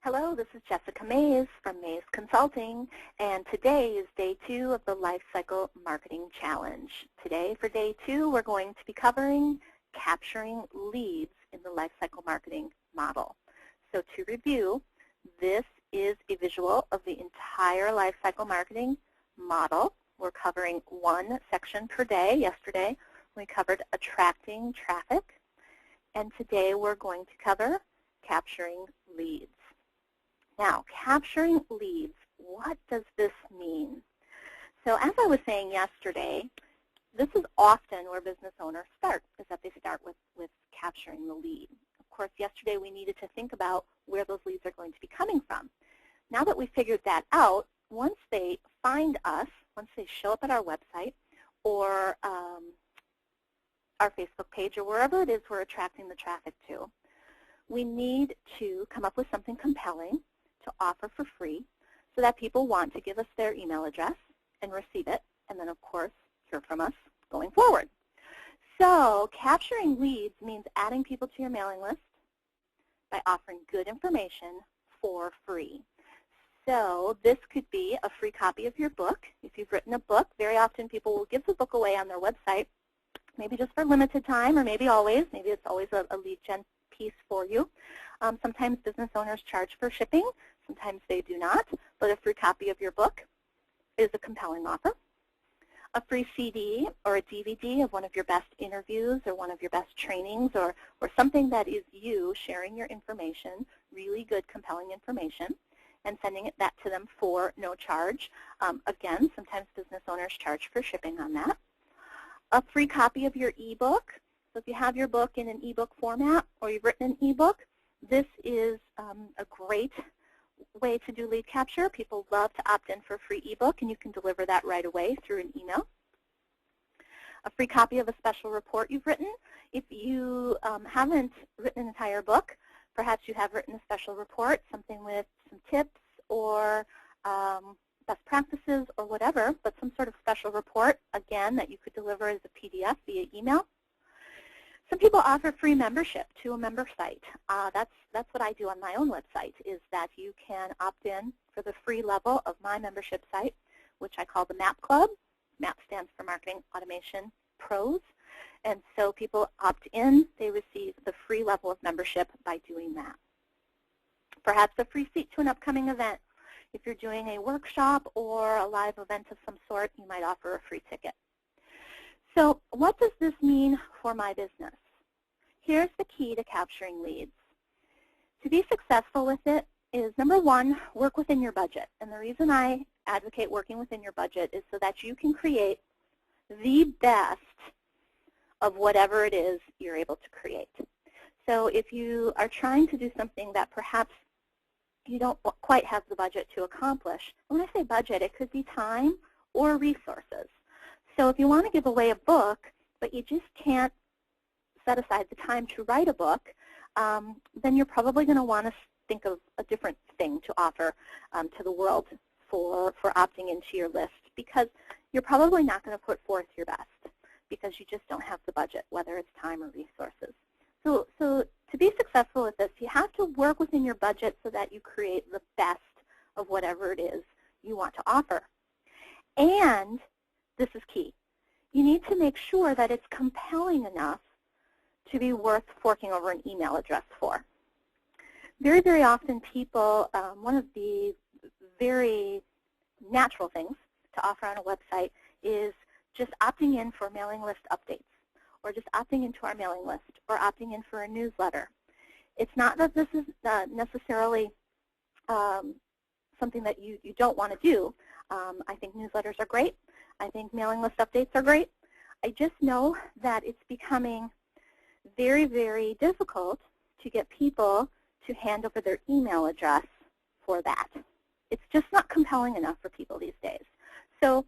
Hello, this is Jessica Maes from Maes Consulting, and today is day 2 of the Lifecycle Marketing Challenge. Today, for day 2, we're going to be covering capturing leads in the lifecycle marketing model. So to review, this is a visual of the entire lifecycle marketing model. We're covering one section per day. Yesterday, we covered attracting traffic, and today we're going to cover capturing leads. Now, capturing leads, what does this mean? So as I was saying yesterday, this is often where business owners start, is that they start with capturing the lead. Of course, yesterday we needed to think about where those leads are going to be coming from. Now that we figured that out, once they find us, once they show up at our website or our Facebook page or wherever it is we're attracting the traffic to, we need to come up with something compelling to offer for free so that people want to give us their email address and receive it, and then, of course, hear from us going forward. So capturing leads means adding people to your mailing list by offering good information for free. So this could be a free copy of your book. If you've written a book, very often people will give the book away on their website, maybe just for limited time or maybe always. Maybe it's always a lead gen piece for you. Sometimes business owners charge for shipping. Sometimes they do not, but a free copy of your book is a compelling offer. A free CD or a DVD of one of your best interviews or one of your best trainings or something that is you sharing your information, really good, compelling information, and sending that to them for no charge. Again, sometimes business owners charge for shipping on that. A free copy of your ebook. So if you have your book in an ebook format or you've written an ebook, this is a great way to do lead capture. People love to opt in for a free ebook, and you can deliver that right away through an email. A free copy of a special report you've written. If you haven't written an entire book, perhaps you have written a special report, something with some tips or best practices or whatever, but some sort of special report, again, that you could deliver as a PDF via email. Some people offer free membership to a member site. That's what I do on my own website, is that you can opt in for the free level of my membership site, which I call the MAP Club. MAP stands for Marketing Automation Pros. And so people opt in. They receive the free level of membership by doing that. Perhaps a free seat to an upcoming event. If you're doing a workshop or a live event of some sort, you might offer a free ticket. So what does this mean for my business? Here's the key to capturing leads. To be successful with it is, number one, work within your budget. And the reason I advocate working within your budget is so that you can create the best of whatever it is you're able to create. So if you are trying to do something that perhaps you don't quite have the budget to accomplish, when I say budget, it could be time or resources. So if you want to give away a book, but you just can't set aside the time to write a book, then you're probably going to want to think of a different thing to offer to the world for opting into your list, because you're probably not going to put forth your best because you just don't have the budget, whether it's time or resources. So to be successful with this, you have to work within your budget so that you create the best of whatever it is you want to offer. And this is key. You need to make sure that it's compelling enough to be worth forking over an email address for. Very, very often people, one of the very natural things to offer on a website is just opting in for mailing list updates, or just opting into our mailing list, or opting in for a newsletter. It's not that this is necessarily something that you don't want to do. I think newsletters are great. I think mailing list updates are great. I just know that it's becoming very, very difficult to get people to hand over their email address for that. It's just not compelling enough for people these days. So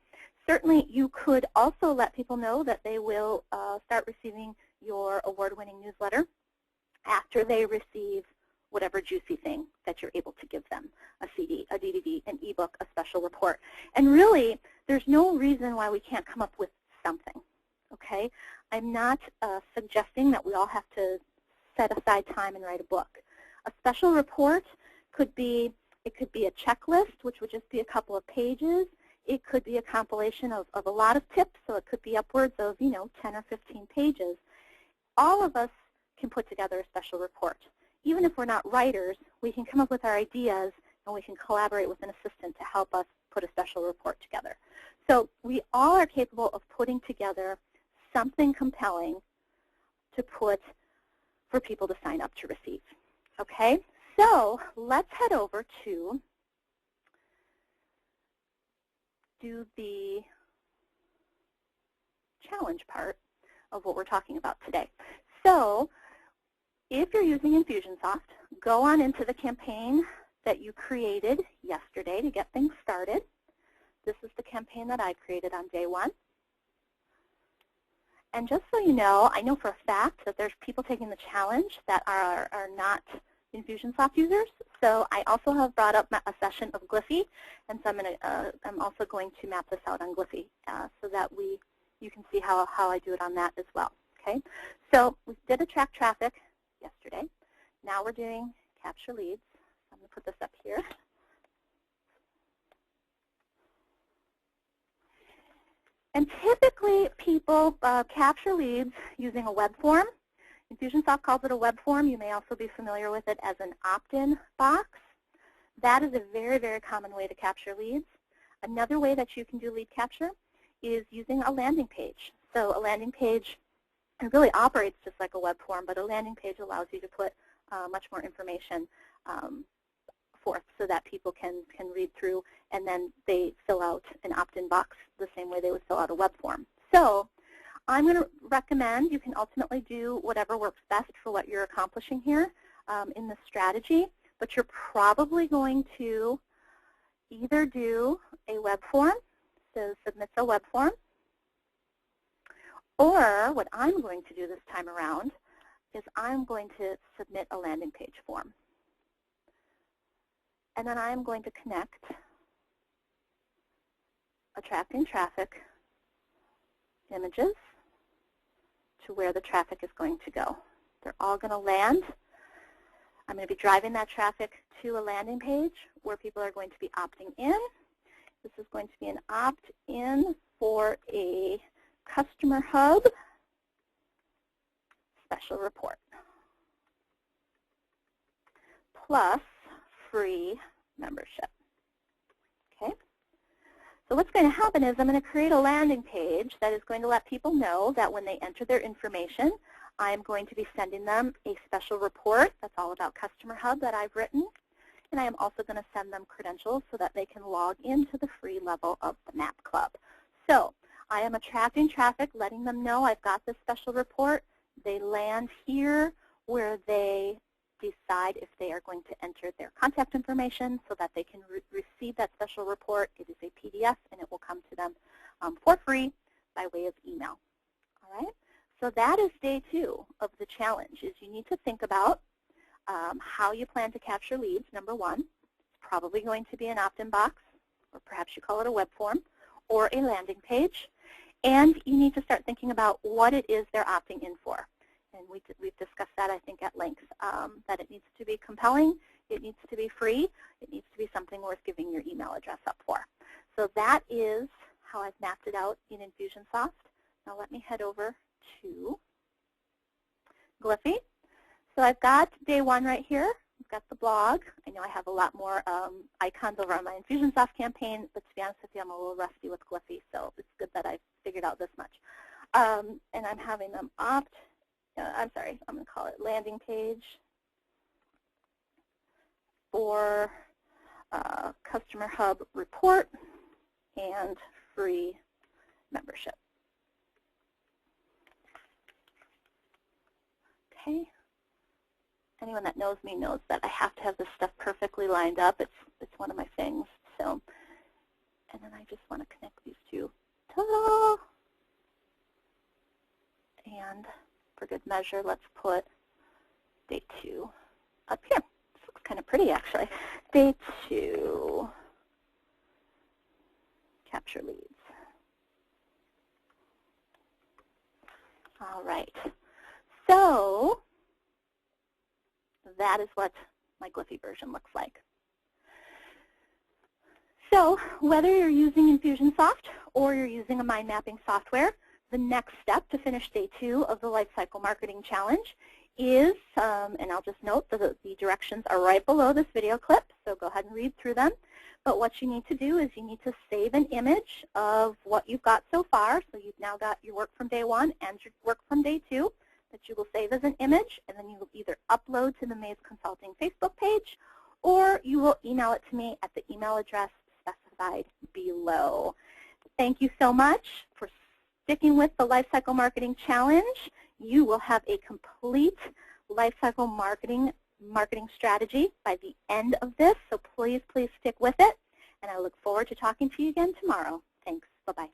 certainly you could also let people know that they will start receiving your award-winning newsletter after they receive whatever juicy thing that you're able to give them, a CD, a DVD, an ebook, a special report. And really, there's no reason why we can't come up with something, okay? I'm not suggesting that we all have to set aside time and write a book. A special report It could be a checklist, which would just be a couple of pages. It could be a compilation of a lot of tips, so it could be upwards of 10 or 15 pages. All of us can put together a special report. Even if we're not writers, we can come up with our ideas and we can collaborate with an assistant to help us put a special report together. So we all are capable of putting together something compelling to put for people to sign up to receive. Okay, so let's head over to do the challenge part of what we're talking about today. So if you're using Infusionsoft, go on into the campaign that you created yesterday to get things started. This is the campaign that I created on day 1. And just so you know, I know for a fact that there's people taking the challenge that are not Infusionsoft users. So I also have brought up a session of Glyphy, and so I'm also going to map this out on Glyphy so that you can see how I do it on that as well. Okay, so we did attract traffic yesterday. Now we're doing capture leads. I'm going to put this up here. And typically, people capture leads using a web form. Infusionsoft calls it a web form. You may also be familiar with it as an opt-in box. That is a very, very common way to capture leads. Another way that you can do lead capture is using a landing page. So a landing page, it really operates just like a web form, but a landing page allows you to put much more information forth so that people can read through, and then they fill out an opt-in box the same way they would fill out a web form. So I'm going to recommend you can ultimately do whatever works best for what you're accomplishing here in this strategy, but you're probably going to either do a web form, so submit a web form, or what I'm going to do this time around is I'm going to submit a landing page form. And then I'm going to connect attracting traffic images to where the traffic is going to go. They're all going to land. I'm going to be driving that traffic to a landing page where people are going to be opting in. This is going to be an opt-in for a customer hub special report plus free membership. Okay. So what's going to happen is I'm going to create a landing page that is going to let people know that when they enter their information, I'm going to be sending them a special report that's all about Customer Hub that I've written. And I am also going to send them credentials so that they can log into the free level of the MAP Club. So I am attracting traffic, letting them know I've got this special report. They land here where they decide if they are going to enter their contact information so that they can receive that special report. It is a PDF, and it will come to them for free by way of email. All right? So that is day 2 of the challenge, is you need to think about how you plan to capture leads, number 1. It's probably going to be an opt-in box, or perhaps you call it a web form, or a landing page. And you need to start thinking about what it is they're opting in for. And we've discussed that, I think, at length, that it needs to be compelling, it needs to be free, it needs to be something worth giving your email address up for. So that is how I've mapped it out in Infusionsoft. Now let me head over to Glyphy. So I've got day 1 right here. I've got the blog. I know I have a lot more icons over on my Infusionsoft campaign, but to be honest with you, I'm a little rusty with Glyphy, so it's good that I've figured out this much. And I'm having them I'm going to call it landing page for Customer Hub report and free membership. Okay. Anyone that knows me knows that I have to have this stuff perfectly lined up. It's one of my things. So, and then I just want to connect these two. Ta-da! And for good measure, let's put day 2 up here. This looks kind of pretty, actually. Day 2, capture leads. All right. So that is what my Gliffy version looks like. So whether you're using Infusionsoft or you're using a mind mapping software, the next step to finish day 2 of the Lifecycle Marketing Challenge is, and I'll just note that the directions are right below this video clip, so go ahead and read through them. But what you need to do is you need to save an image of what you've got so far. So you've now got your work from day 1 and your work from day 2 that you will save as an image, and then you will either upload to the Maes Consulting Facebook page or you will email it to me at the email address specified below. Thank you so much for sticking with the Lifecycle Marketing Challenge. You will have a complete lifecycle marketing strategy by the end of this, so please, please stick with it. And I look forward to talking to you again tomorrow. Thanks. Bye-bye.